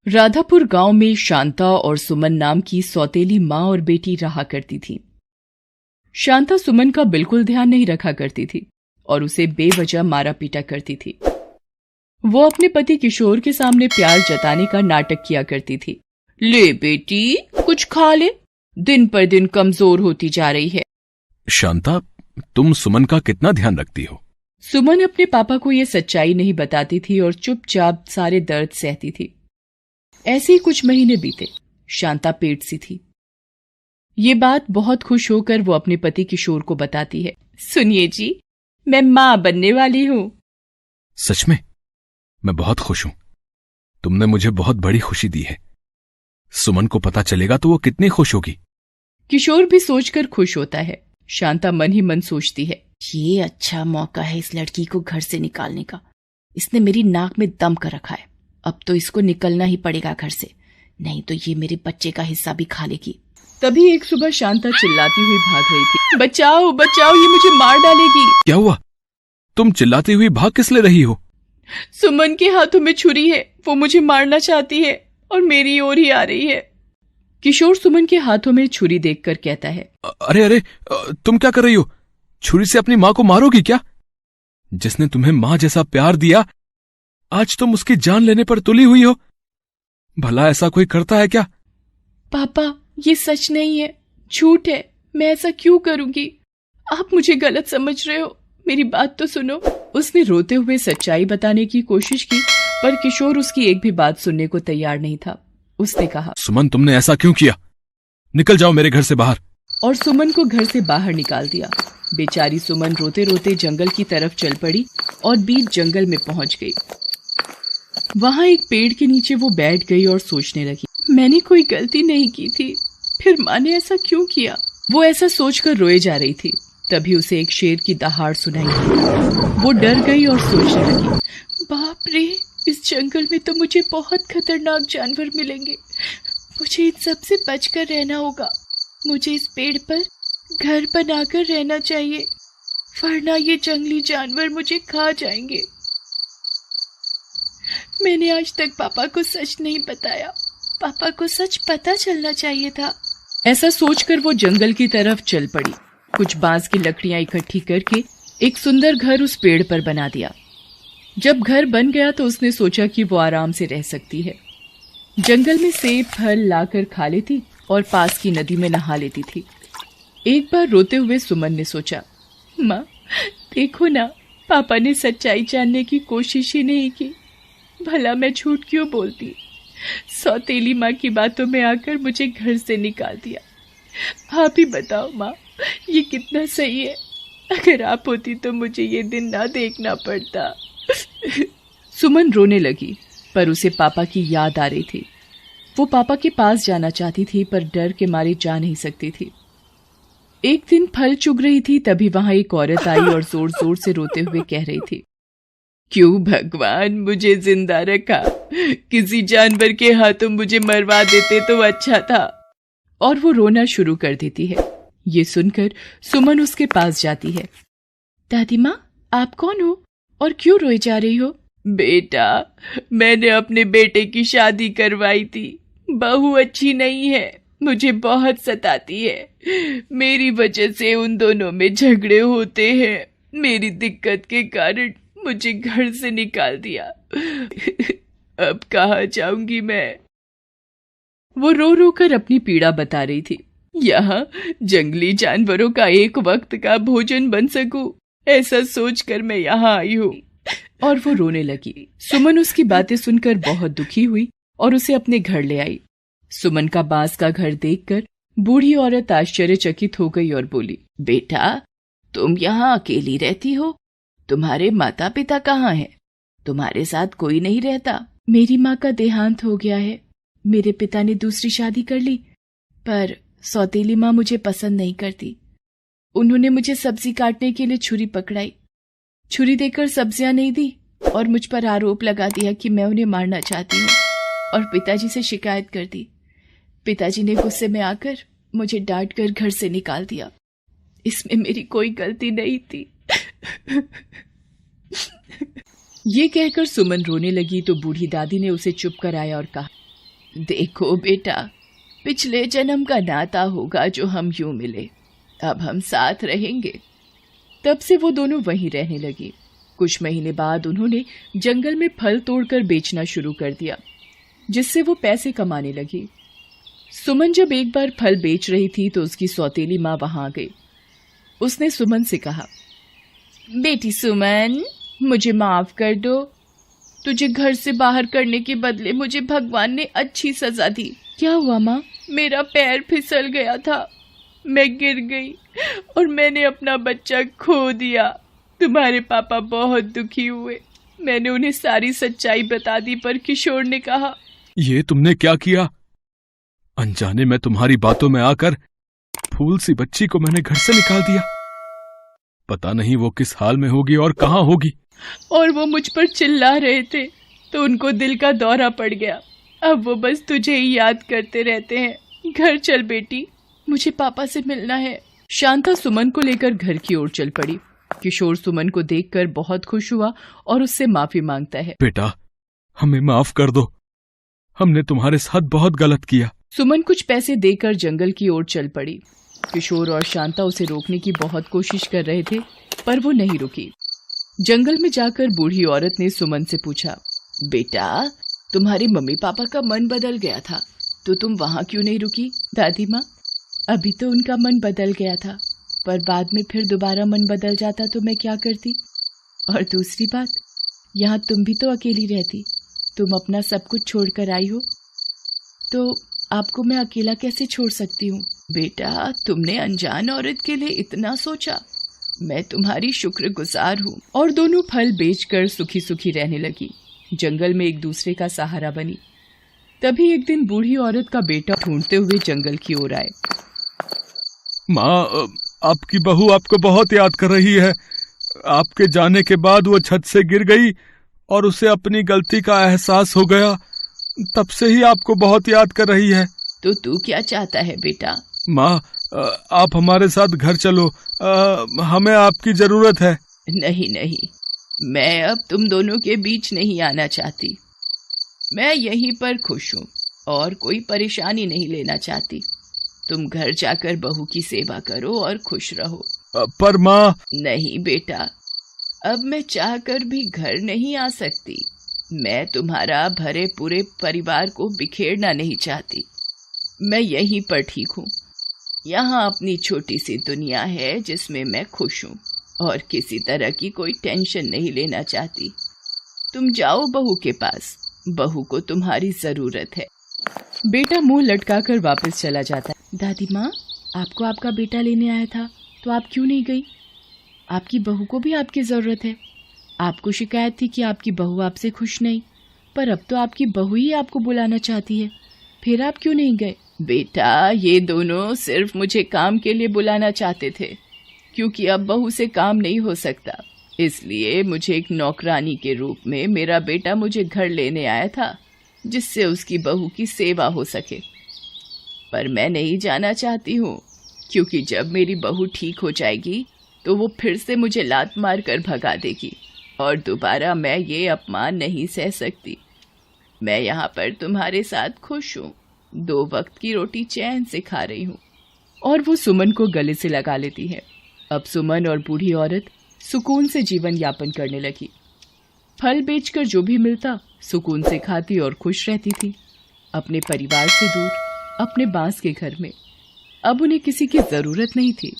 राधापुर गांव में शांता और सुमन नाम की सौतेली माँ और बेटी रहा करती थी। शांता सुमन का बिल्कुल ध्यान नहीं रखा करती थी और उसे बेवजह मारा पीटा करती थी। वो अपने पति किशोर के सामने प्यार जताने का नाटक किया करती थी। ले बेटी, कुछ खा ले, दिन पर दिन कमजोर होती जा रही है। शांता, तुम सुमन का कितना ध्यान रखती हो? सुमन अपने पापा को ये सच्चाई नहीं बताती थी और चुपचाप सारे दर्द सहती थी। ऐसे ही कुछ महीने बीते। शांता पेट सी थी। ये बात बहुत खुश होकर वो अपने पति किशोर को बताती है। सुनिए जी, मैं माँ बनने वाली हूँ। सच में? मैं बहुत खुश हूं। तुमने मुझे बहुत बड़ी खुशी दी है। सुमन को पता चलेगा तो वो कितनी खुश होगी। किशोर भी सोचकर खुश होता है। शांता मन ही मन सोचती है, ये अच्छा मौका है इस लड़की को घर से निकालने का। इसने मेरी नाक में दम कर रखा है। अब तो इसको निकलना ही पड़ेगा घर से, नहीं तो ये मेरे बच्चे का हिस्सा भी खा लेगी। तभी एक सुबह शांता चिल्लाती हुई भाग रही थी। बचाओ बचाओ, ये मुझे मार डालेगी। क्या हुआ? तुम चिल्लाती हुई भाग किस ले रही हो? सुमन के हाथों में छुरी है, वो मुझे मारना चाहती है और मेरी ओर ही आ रही है। किशोर सुमन के हाथों में छुरी देखकर कहता है, अरे अरे, तुम क्या कर रही हो? छुरी से अपनी माँ को मारोगी क्या? जिसने तुम्हें माँ जैसा प्यार दिया, आज तुम उसकी जान लेने पर तुली हुई हो। भला ऐसा कोई करता है क्या? पापा, ये सच नहीं है, झूठ है। मैं ऐसा क्यों करूंगी? आप मुझे गलत समझ रहे हो, मेरी बात तो सुनो। उसने रोते हुए सच्चाई बताने की कोशिश की, पर किशोर उसकी एक भी बात सुनने को तैयार नहीं था। उसने कहा, सुमन, तुमने ऐसा क्यों किया? निकल जाओ मेरे घर से बाहर। और सुमन को घर से बाहर निकाल दिया। बेचारी सुमन रोते रोते जंगल की तरफ चल पड़ी और बीच जंगल में पहुंच गई। वहां एक पेड़ के नीचे वो बैठ गई और सोचने लगी, मैंने कोई गलती नहीं की थी, फिर माँ ने ऐसा क्यों किया? वो ऐसा सोचकर रोए जा रही थी। तभी उसे एक शेर की दहाड़ सुनाई दी। वो डर गई और सोचने लगी, बाप रे, इस जंगल में तो मुझे बहुत खतरनाक जानवर मिलेंगे। मुझे इन सब से बचकर रहना होगा। मुझे इस पेड़ पर घर बनाकर रहना चाहिए, वरना ये जंगली जानवर मुझे खा जाएंगे। मैंने आज तक पापा को सच नहीं बताया। पापा को सच पता चलना चाहिए था। ऐसा सोचकर वो जंगल की तरफ चल पड़ी। कुछ बांस की लकड़ियां इकट्ठी करके एक सुंदर घर उस पेड़ पर बना दिया। जब घर बन गया तो उसने सोचा कि वो आराम से रह सकती है। जंगल में सेब फल लाकर खा लेती और पास की नदी में नहा लेती थी। एक बार रोते हुए सुमन ने सोचा, माँ देखो ना, पापा ने सच्चाई जानने की कोशिश ही नहीं की। भला मैं झूठ क्यों बोलती? सौतेली माँ की बातों में आकर मुझे घर से निकाल दिया। आप ही बताओ माँ, ये कितना सही है? अगर आप होती तो मुझे ये दिन ना देखना पड़ता। सुमन रोने लगी, पर उसे पापा की याद आ रही थी। वो पापा के पास जाना चाहती थी, पर डर के मारे जा नहीं सकती थी। एक दिन फल चुग रही थी, तभी वहां एक औरत आई और जोर जोर से रोते हुए कह रही थी, क्यों भगवान मुझे जिंदा रखा? किसी जानवर के हाथों मुझे मरवा देते तो अच्छा था। और वो रोना शुरू कर देती है। ये सुनकर सुमन उसके पास जाती है। दादी माँ, आप कौन हो और क्यों रोई जा रही हो? बेटा, मैंने अपने बेटे की शादी करवाई थी। बहू अच्छी नहीं है, मुझे बहुत सताती है। मेरी वजह से उन दोनों में झगड़े होते हैं। मेरी दिक्कत के कारण मुझे घर से निकाल दिया। अब कहाँ जाऊंगी मैं? वो रो रो कर अपनी पीड़ा बता रही थी। यहाँ जंगली जानवरों का एक वक्त का भोजन बन सकूं, ऐसा सोचकर मैं यहाँ आई हूँ। और वो रोने लगी। सुमन उसकी बातें सुनकर बहुत दुखी हुई और उसे अपने घर ले आई। सुमन का बांस का घर देखकर बूढ़ी औरत आश्चर्यचकित हो गई और बोली, बेटा, तुम यहाँ अकेली रहती हो? तुम्हारे माता पिता कहाँ हैं? तुम्हारे साथ कोई नहीं रहता? मेरी माँ का देहांत हो गया है। मेरे पिता ने दूसरी शादी कर ली, पर सौतेली माँ मुझे पसंद नहीं करती। उन्होंने मुझे सब्जी काटने के लिए छुरी पकड़ाई। छुरी देकर सब्जियां नहीं दी और मुझ पर आरोप लगा दिया कि मैं उन्हें मारना चाहती हूँ और पिताजी से शिकायत कर दी। पिताजी ने गुस्से में आकर मुझे डांट कर घर से निकाल दिया। इसमें मेरी कोई गलती नहीं थी। ये कहकर सुमन रोने लगी तो बूढ़ी दादी ने उसे चुप कराया और कहा, देखो बेटा, पिछले जन्म का नाता होगा जो हम यूं मिले, अब हम साथ रहेंगे। तब से वो दोनों वहीं रहने लगे। कुछ महीने बाद उन्होंने जंगल में फल तोड़कर बेचना शुरू कर दिया, जिससे वो पैसे कमाने लगी। सुमन जब एक बार फल बेच रही थी तो उसकी सौतेली माँ वहां आ गई। उसने सुमन से कहा, बेटी सुमन, मुझे माफ कर दो। तुझे घर से बाहर करने के बदले मुझे भगवान ने अच्छी सजा दी। क्या हुआ माँ? मेरा पैर फिसल गया था, मैं गिर गई और मैंने अपना बच्चा खो दिया। तुम्हारे पापा बहुत दुखी हुए। मैंने उन्हें सारी सच्चाई बता दी, पर किशोर ने कहा, ये तुमने क्या किया? अनजाने में तुम्हारी बातों में आकर फूल सी बच्ची को मैंने घर से निकाल दिया। पता नहीं वो किस हाल में होगी और कहाँ होगी। और वो मुझ पर चिल्ला रहे थे तो उनको दिल का दौरा पड़ गया। अब वो बस तुझे ही याद करते रहते हैं। घर चल बेटी, मुझे पापा से मिलना है। शांता सुमन को लेकर घर की ओर चल पड़ी। किशोर सुमन को देखकर बहुत खुश हुआ और उससे माफी मांगता है। बेटा, हमें माफ कर दो, हमने तुम्हारे साथ बहुत गलत किया। सुमन कुछ पैसे देकर जंगल की ओर चल पड़ी। किशोर और शांता उसे रोकने की बहुत कोशिश कर रहे थे, पर वो नहीं रुकी। जंगल में जाकर बूढ़ी औरत ने सुमन से पूछा, बेटा, तुम्हारे मम्मी पापा का मन बदल गया था तो तुम वहां क्यों नहीं रुकी? दादी माँ, अभी तो उनका मन बदल गया था, पर बाद में फिर दोबारा मन बदल जाता तो मैं क्या करती? और दूसरी बात, यहाँ तुम भी तो अकेली रहती। तुम अपना सब कुछ छोड़कर आई हो, तो आपको मैं अकेला कैसे छोड़ सकती हूँ? बेटा, तुमने अनजान औरत के लिए इतना सोचा, मैं तुम्हारी शुक्रगुजार हूँ। और दोनों फल बेचकर सुखी सुखी रहने लगी। जंगल में एक दूसरे का सहारा बनी। तभी एक दिन बूढ़ी औरत का बेटा ढूंढते हुए जंगल की ओर आए। माँ, आपकी बहू आपको बहुत याद कर रही है। आपके जाने के बाद वो छत से गिर गई और उसे अपनी गलती का एहसास हो गया। तब से ही आपको बहुत याद कर रही है। तो तू क्या चाहता है बेटा? माँ, आप हमारे साथ घर चलो, हमें आपकी जरूरत है। नहीं नहीं, मैं अब तुम दोनों के बीच नहीं आना चाहती। मैं यहीं पर खुश हूँ और कोई परेशानी नहीं लेना चाहती। तुम घर जाकर बहू की सेवा करो और खुश रहो। पर माँ। नहीं बेटा, अब मैं चाहकर भी घर नहीं आ सकती। मैं तुम्हारा भरे पूरे परिवार को बिखेरना नहीं चाहती। मैं यहीं पर ठीक हूँ। यहाँ अपनी छोटी सी दुनिया है जिसमें मैं खुश हूँ और किसी तरह की कोई टेंशन नहीं लेना चाहती। तुम जाओ बहू के पास, बहू को तुम्हारी जरूरत है। बेटा मुंह लटकाकर वापस चला जाता है। दादी माँ, आपको आपका बेटा लेने आया था तो आप क्यों नहीं गई? आपकी बहू को भी आपकी जरूरत है। आपको शिकायत थी कि आपकी बहू आपसे खुश नहीं, पर अब तो आपकी बहू ही आपको बुलाना चाहती है, फिर आप क्यों नहीं गए? बेटा, ये दोनों सिर्फ मुझे काम के लिए बुलाना चाहते थे, क्योंकि अब बहू से काम नहीं हो सकता। इसलिए मुझे एक नौकरानी के रूप में मेरा बेटा मुझे घर लेने आया था, जिससे उसकी बहू की सेवा हो सके। पर मैं नहीं जाना चाहती हूँ, क्योंकि जब मेरी बहू ठीक हो जाएगी तो वो फिर से मुझे लात मार कर भगा देगी और दोबारा मैं ये अपमान नहीं सह सकती। मैं यहाँ पर तुम्हारे साथ खुश हूँ, 2 वक्त की रोटी चैन से खा रही हूँ। और वो सुमन को गले से लगा लेती है। अब सुमन और बूढ़ी औरत सुकून से जीवन यापन करने लगी। फल बेचकर जो भी मिलता सुकून से खाती और खुश रहती थी, अपने परिवार से दूर, अपने बांस के घर में। अब उन्हें किसी की जरूरत नहीं थी।